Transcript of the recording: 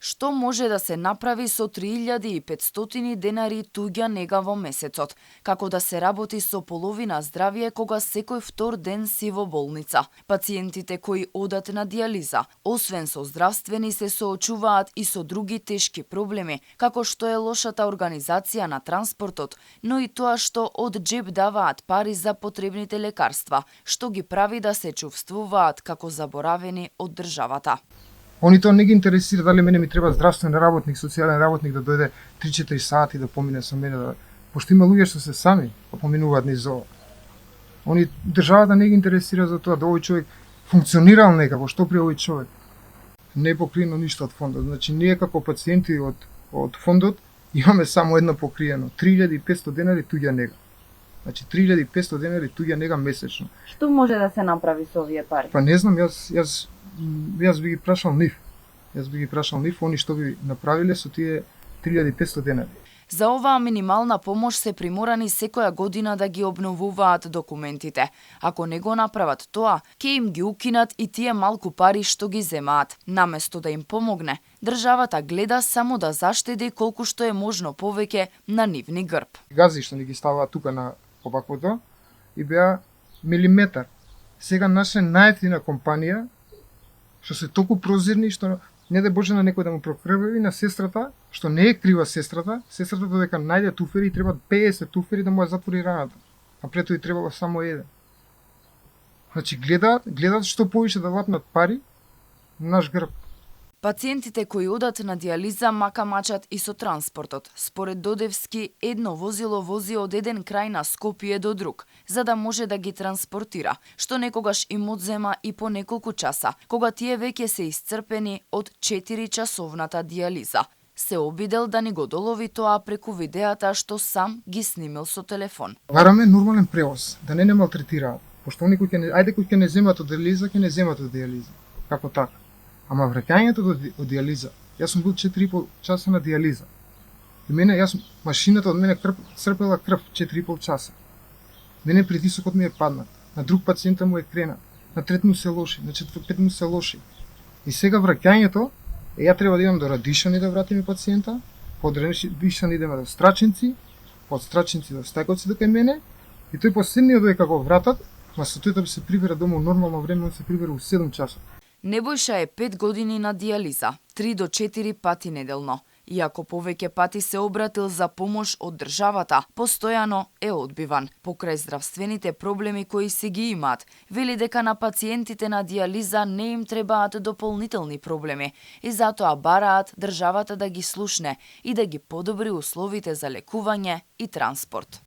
Што може да се направи со 3500 денари туѓа нега во месецот? Како да се работи со половина здравје кога секој втор ден си во болница? Пациентите кои одат на дијализа, освен со здравствени, се соочуваат и со други тешки проблеми, како што е лошата организација на транспортот, но и тоа што од џеб даваат пари за потребните лекарства, што ги прави да се чувствуваат како заборавени од државата. Они тоа не ги интересира дали мене ми треба здравствен работник, социјален работник да дојде 3-4 сати да помине со мене, пошто има луѓе што се сами поминуваат низ ова. Они државата не ги интересира за тоа да овој човек функционирал некако, што при овој човек. Не е покриено ништо од фондот. Значи ние како пациенти од фондот имаме само едно покриено, 3500 денари туѓа нега. Значи 3500 денари туѓа нега месечно. Што може да се направи со овие пари? Па не знам, јас би ги прашал нив. Они што би направиле со тие 3500 денари. За оваа минимална помош се приморани секоја година да ги обновуваат документите. Ако не го направат тоа, ќе им ги укинат и тие малку пари што ги земаат. Наместо да им помогне, државата гледа само да заштеди колку што е можно повеќе на нивни грб. Гази што ни ги ставаат тука на оваквото и беа милиметар. Сега наша најефтина компанија што се толку прозирни што не да Боже на некој да му прокрвеви на сестрата, што не е крива сестрата додека најде туфери и треба 50 туфери да му ја затвори раната. А пред тој требало само еден. Значи гледаат што повише да лапнат пари на наш грб. Пациентите кои одат на дијализа макамачат и со транспортот. Според Додевски, едно возило вози од еден крај на Скопје до друг, за да може да ги транспортира, што некогаш им одзема и по неколку часа, кога тие веќе се исцрпени од 4-часовната дијализа. Се обидел да ни го долови тоа преку видеата што сам ги снимил со телефон. Бараме нормален превоз, да не малтретираат, пошто они кои ќе не земат од дијализа, ќе не земат од дијализа. Како така? Ама враќањето од дијализа, јас сум бил 4,5 часа на дијализа. И машината од мене црпела крв 4,5 часа. Мене притисокот ми е паднат, на друг пациента му е кренат, на трет му се лоши, на четврт му се лоши. И сега враќањето, ја треба да идам до Радишани да вратиме пациента, од Радишани идеме до Страчинци, од Страчинци до Стајковци до кај мене, и тој последниот додека го вратат, ма со тој да се прибере дома нормално време, он се прибере у 7 часа. Небојша е 5 години на дијализа, 3 до 4 пати неделно. Иако повеќе пати се обратил за помош од државата, постојано е одбиван. Покрај здравствените проблеми кои се ги имаат, вели дека на пациентите на дијализа не им требаат дополнителни проблеми и затоа бараат државата да ги слушне и да ги подобри условите за лекување и транспорт.